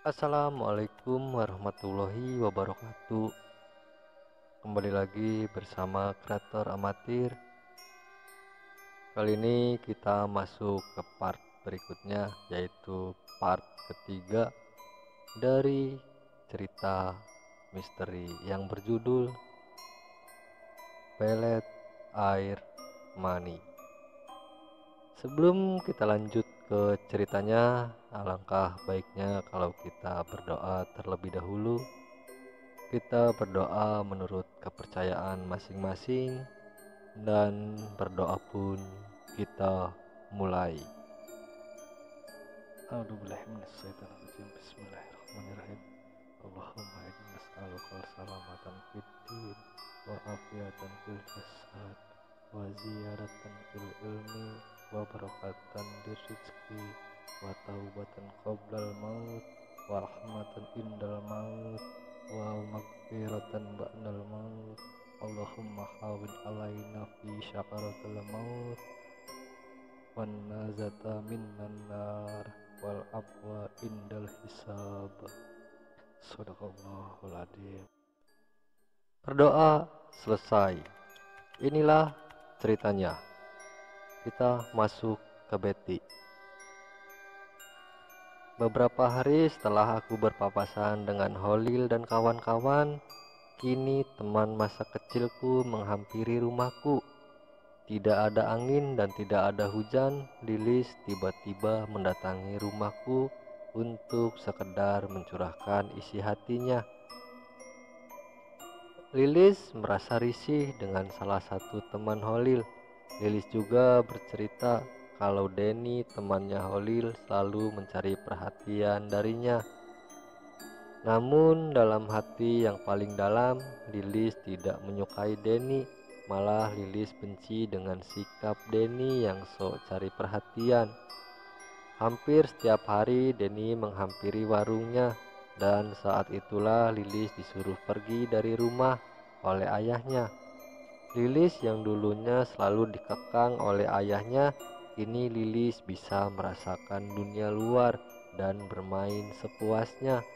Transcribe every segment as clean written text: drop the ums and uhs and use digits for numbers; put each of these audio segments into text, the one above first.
Assalamualaikum warahmatullahi wabarakatuh. Kembali lagi bersama kreator amatir. Kali ini kita masuk ke part berikutnya, yaitu part ketiga dari cerita misteri yang berjudul Pelet Air Mani. Sebelum kita lanjut ke ceritanya, alangkah baiknya kalau kita berdoa terlebih dahulu. Kita berdoa menurut kepercayaan masing-masing, dan berdoa pun kita mulai. A'udzubillahiminasyaitonirrajim. Bismillahirrahmanirrahim. Allahumma inni nas'aluka salamatan fid din wa afiatan fil jasad wa ziyaratan fil ilmi wa barakatan di rizki wa taubatan qoblal maut wa rahmatan indal maut wa maghfiratan ba'dal maut. Allahumma hawin alaina fi syakaratul maut wan nazata minnan nar wal afwa indal hisab. Sadaqallahul adzim. Berdoa selesai. Inilah ceritanya. Kita masuk ke Betty. Beberapa hari setelah aku berpapasan dengan Holil dan kawan-kawan, kini teman masa kecilku menghampiri rumahku. Tidak ada angin dan tidak ada hujan, Lilis tiba-tiba mendatangi rumahku untuk sekedar mencurahkan isi hatinya. Lilis merasa risih dengan salah satu teman Holil. Lilis juga bercerita kalau Denny, temannya Holil, selalu mencari perhatian darinya. Namun dalam hati yang paling dalam, Lilis tidak menyukai Denny. Malah Lilis benci dengan sikap Denny yang sok cari perhatian. Hampir setiap hari Denny menghampiri warungnya, dan saat itulah Lilis disuruh pergi dari rumah oleh ayahnya. Lilis yang dulunya selalu dikekang oleh ayahnya, kini Lilis bisa merasakan dunia luar dan bermain sepuasnya.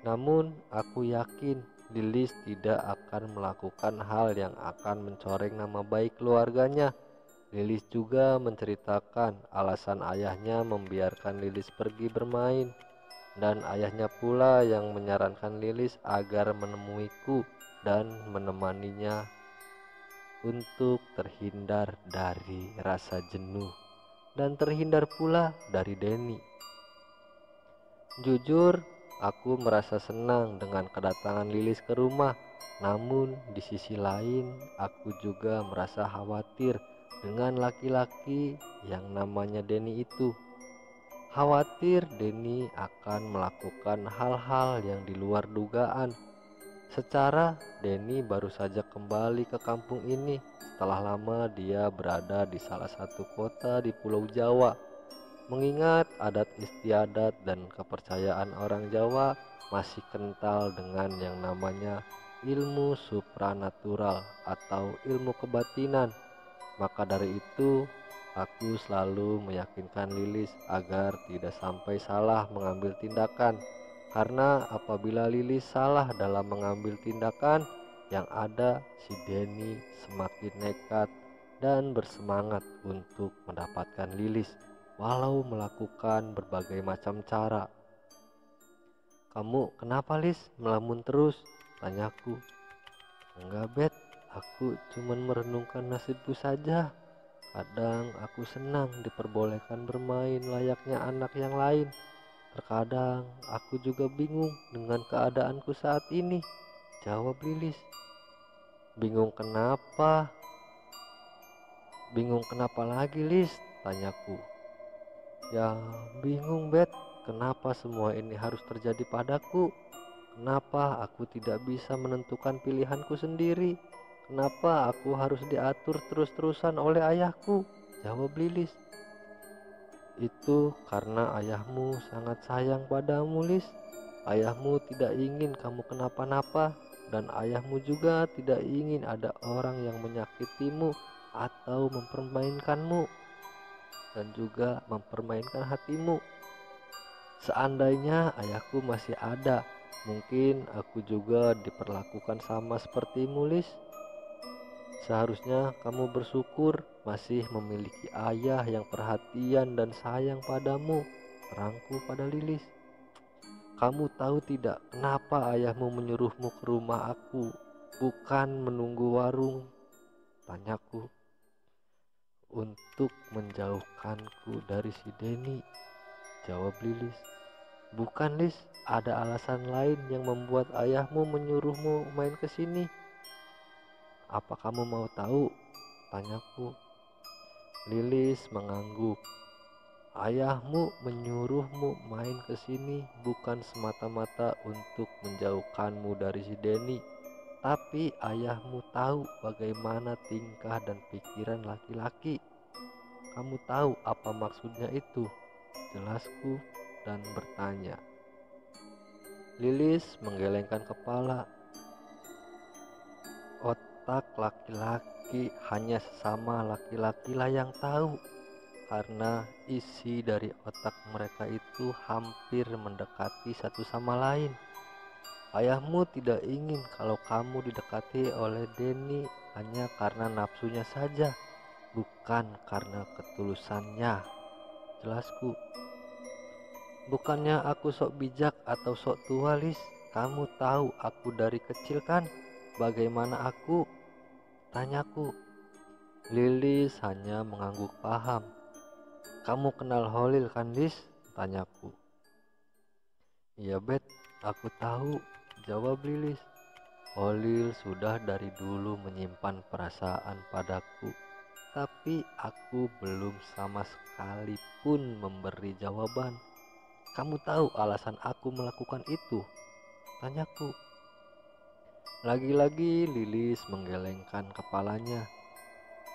Namun aku yakin Lilis tidak akan melakukan hal yang akan mencoreng nama baik keluarganya. Lilis juga menceritakan alasan ayahnya membiarkan Lilis pergi bermain, dan ayahnya pula yang menyarankan Lilis agar menemuiku dan menemaninya untuk terhindar dari rasa jenuh dan terhindar pula dari Denny. Jujur, aku merasa senang dengan kedatangan Lilis ke rumah. Namun di sisi lain, aku juga merasa khawatir dengan laki-laki yang namanya Denny itu. Khawatir Denny akan melakukan hal-hal yang di luar dugaan. Secara Denny baru saja kembali ke kampung ini setelah lama dia berada di salah satu kota di Pulau Jawa. Mengingat adat istiadat dan kepercayaan orang Jawa masih kental dengan yang namanya ilmu supranatural atau ilmu kebatinan, maka dari itu aku selalu meyakinkan Lilis agar tidak sampai salah mengambil tindakan. Karena apabila Lilis salah dalam mengambil tindakan, yang ada si Denny semakin nekat dan bersemangat untuk mendapatkan Lilis, walau melakukan berbagai macam cara. "Kamu kenapa, Lis, melamun terus?" tanyaku. "Enggak, Bet, aku cuman merenungkan nasibku saja. Kadang aku senang diperbolehkan bermain layaknya anak yang lain. Terkadang aku juga bingung dengan keadaanku saat ini," jawab Lilis. "Bingung kenapa?" "Bingung kenapa lagi, Lis?" tanyaku. "Ya bingung, Bet, kenapa semua ini harus terjadi padaku? Kenapa aku tidak bisa menentukan pilihanku sendiri? Kenapa aku harus diatur terus-terusan oleh ayahku?" jawab Lilis. "Itu karena ayahmu sangat sayang padamu, Lis. Ayahmu tidak ingin kamu kenapa-napa, dan ayahmu juga tidak ingin ada orang yang menyakitimu atau mempermainkanmu, dan juga mempermainkan hatimu. Seandainya ayahku masih ada, mungkin aku juga diperlakukan sama sepertimu, Lis. Seharusnya kamu bersyukur masih memiliki ayah yang perhatian dan sayang padamu, terangku pada Lilis. Kamu tahu tidak kenapa ayahmu menyuruhmu ke rumah aku, bukan menunggu warung? Tanyaku. Untuk menjauhkanku dari si Denny, jawab Lilis. Bukan, Lis, ada alasan lain yang membuat ayahmu menyuruhmu main ke sini. Apa kamu mau tahu? Tanyaku. Lilis mengangguk. Ayahmu menyuruhmu main ke sini bukan semata-mata untuk menjauhkanmu dari si Denny, tapi ayahmu tahu bagaimana tingkah dan pikiran laki-laki. Kamu tahu apa maksudnya itu? Jelasku dan bertanya. Lilis menggelengkan kepala. Otak laki-laki hanya sesama laki-laki lah yang tahu, karena isi dari otak mereka itu hampir mendekati satu sama lain. Ayahmu tidak ingin kalau kamu didekati oleh Denny hanya karena nafsunya saja, bukan karena ketulusannya. Jelasku. Bukannya aku sok bijak atau sok tua, Lis. Kamu tahu aku dari kecil kan? Bagaimana aku? Tanyaku. Lilis hanya mengangguk paham. Kamu kenal Holil kan, Lis? Tanyaku. Iya, Bet, aku tahu, jawab Lilis. Holil sudah dari dulu menyimpan perasaan padaku, tapi aku belum sama sekali pun memberi jawaban. Kamu tahu alasan aku melakukan itu? Tanyaku. Lagi-lagi Lilis menggelengkan kepalanya.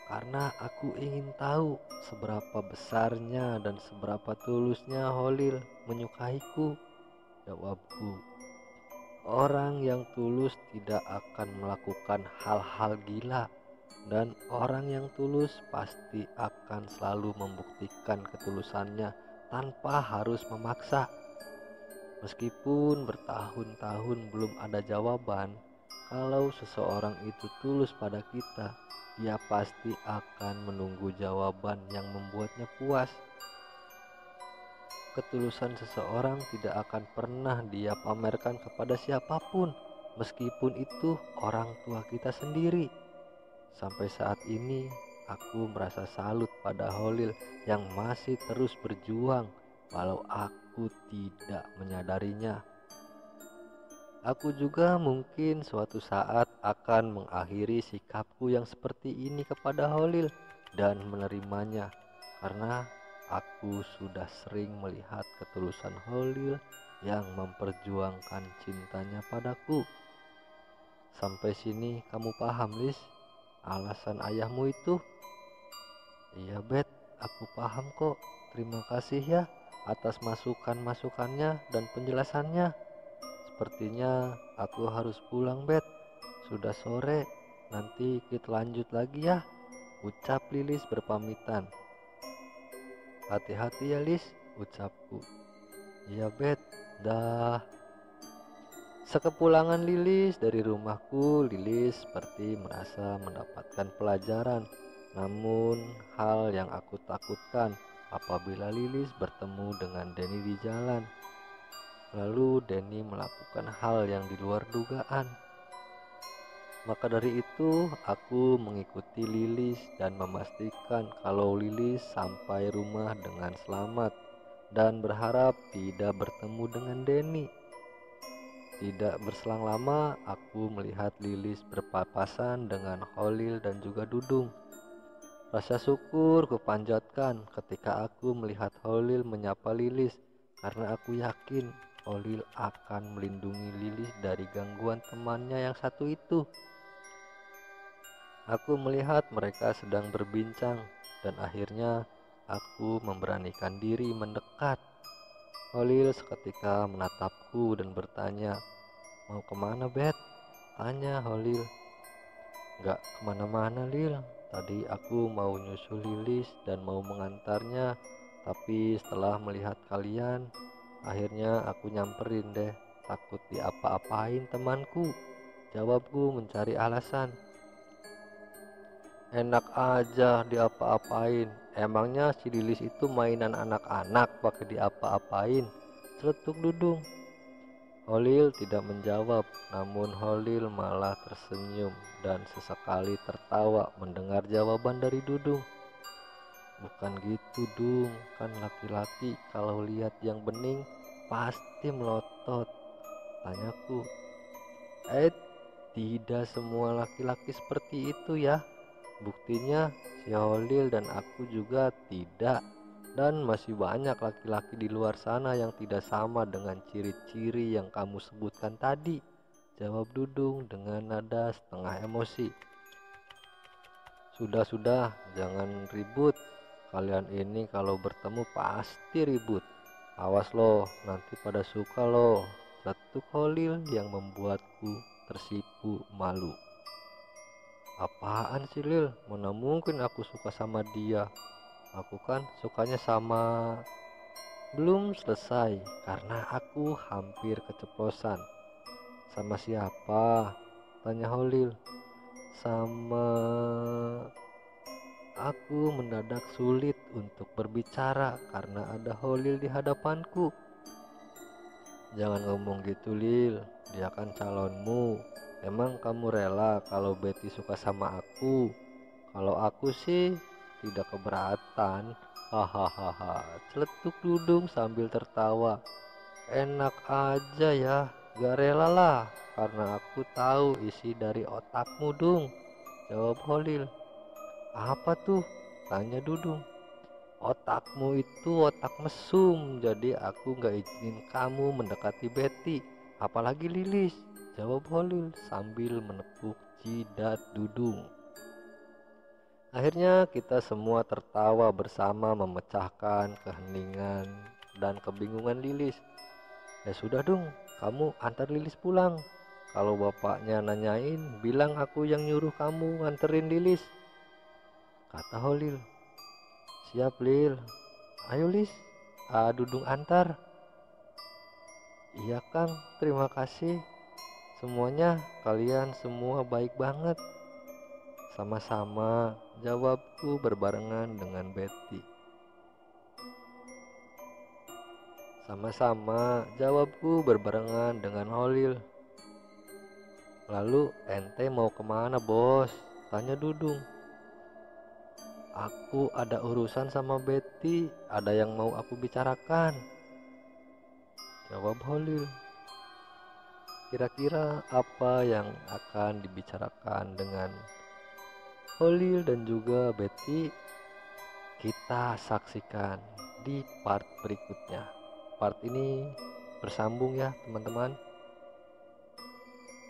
Karena aku ingin tahu seberapa besarnya dan seberapa tulusnya Holil menyukaiku, jawabku. Orang yang tulus tidak akan melakukan hal-hal gila, dan orang yang tulus pasti akan selalu membuktikan ketulusannya tanpa harus memaksa. Meskipun bertahun-tahun belum ada jawaban, kalau seseorang itu tulus pada kita, dia pasti akan menunggu jawaban yang membuatnya puas. Ketulusan seseorang tidak akan pernah dia pamerkan kepada siapapun, meskipun itu orang tua kita sendiri. Sampai saat ini, aku merasa salut pada Holil yang masih terus berjuang walau aku tidak menyadarinya. Aku juga mungkin suatu saat akan mengakhiri sikapku yang seperti ini kepada Holil dan menerimanya, karena aku sudah sering melihat ketulusan Holil yang memperjuangkan cintanya padaku. Sampai sini kamu paham, Lis? Alasan ayahmu itu? Iya, Bet, aku paham kok. Terima kasih ya atas masukan-masukannya dan penjelasannya. Sepertinya aku harus pulang, Bet. Sudah sore, nanti kita lanjut lagi ya, ucap Lilis berpamitan. Hati-hati ya, Lis, ucapku. Iya, Bet, dah. Sekepulangan Lilis dari rumahku, Lilis seperti merasa mendapatkan pelajaran. Namun hal yang aku takutkan apabila Lilis bertemu dengan Denny di jalan. Lalu Denny melakukan hal yang di luar dugaan. Maka dari itu aku mengikuti Lilis dan memastikan kalau Lilis sampai rumah dengan selamat dan berharap tidak bertemu dengan Denny. Tidak berselang lama, aku melihat Lilis berpapasan dengan Holil dan juga Dudung. Rasa syukur kupanjatkan ketika aku melihat Holil menyapa Lilis, karena aku yakin Holil akan melindungi Lilis dari gangguan temannya yang satu itu. Aku melihat mereka sedang berbincang, dan akhirnya aku memberanikan diri mendekat. Holil seketika menatapku dan bertanya, "Mau kemana, Bet?" Tanya Holil. "Gak kemana-mana, Lil. Tadi aku mau nyusul Lilis dan mau mengantarnya, tapi setelah melihat kalian, Akhirnya aku nyamperin deh, takut diapa-apain temanku. Jawabku mencari alasan. Enak aja diapa-apain. Emangnya si Lilis itu mainan anak-anak pakai diapa-apain? Celetuk Dudung. Holil tidak menjawab, namun Holil malah tersenyum dan sesekali tertawa mendengar jawaban dari Dudung. Bukan gitu Dung, kan laki-laki kalau lihat yang bening pasti melotot, tanyaku. Tidak semua laki-laki seperti itu ya. Buktinya si Holil dan aku juga tidak. Dan masih banyak laki-laki di luar sana yang tidak sama dengan ciri-ciri yang kamu sebutkan tadi, jawab Dudung dengan nada setengah emosi. Sudah, jangan ribut. Kalian ini kalau bertemu pasti ribut. Awas loh, nanti pada suka loh, celetuk Holil yang membuatku tersipu malu. Apaan sih Lil? Mana mungkin aku suka sama dia? Aku kan sukanya sama... Belum selesai karena aku hampir keceplosan. Sama siapa? Tanya Holil. Sama... Aku mendadak sulit untuk berbicara karena ada Holil di hadapanku. Jangan ngomong gitu Lil, dia kan calonmu. Emang kamu rela kalau Betty suka sama aku? Kalau aku sih tidak keberatan. Hahaha, celetuk Dudung sambil tertawa. Enak aja ya, gak rela lah, karena aku tahu isi dari otakmu Dung, jawab Holil. Apa tuh? Tanya Dudung. Otakmu itu otak mesum, jadi aku gak izinin kamu mendekati Betty, apalagi Lilis, jawab Holil sambil menepuk jidat Dudung. Akhirnya kita semua tertawa bersama memecahkan keheningan dan kebingungan Lilis. Ya sudah Dung, kamu antar Lilis pulang. Kalau bapaknya nanyain, bilang aku yang nyuruh kamu nganterin Lilis, kata Holil. Siap Lil. Ayo Lis, Dudung antar. Iya Kang, terima kasih. Semuanya kalian semua baik banget. Sama-sama, jawabku berbarengan dengan Betty. Sama-sama, jawabku berbarengan dengan Holil. Lalu ente mau kemana bos? Tanya Dudung. Aku ada urusan sama Betty, ada yang mau aku bicarakan, jawab Holil. Kira-kira apa yang akan dibicarakan dengan Holil dan juga Betty? Kita saksikan di part berikutnya. Part ini bersambung ya teman-teman.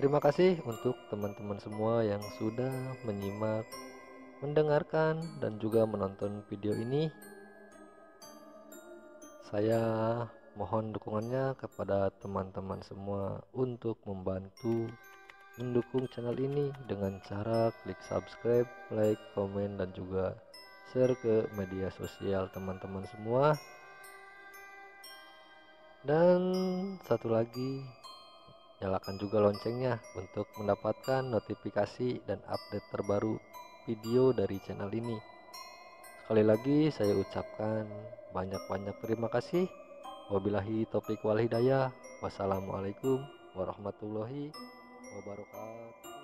Terima kasih untuk teman-teman semua yang sudah menyimak, mendengarkan, dan juga menonton video ini. Saya mohon dukungannya kepada teman-teman semua untuk membantu mendukung channel ini dengan cara klik subscribe, like, komen, dan juga share ke media sosial teman-teman semua. Dan satu lagi, nyalakan juga loncengnya untuk mendapatkan notifikasi dan update terbaru video dari channel ini. Sekali lagi saya ucapkan banyak-banyak terima kasih. Wabillahi taufiq wal hidayah. Wassalamualaikum warahmatullahi wabarakatuh.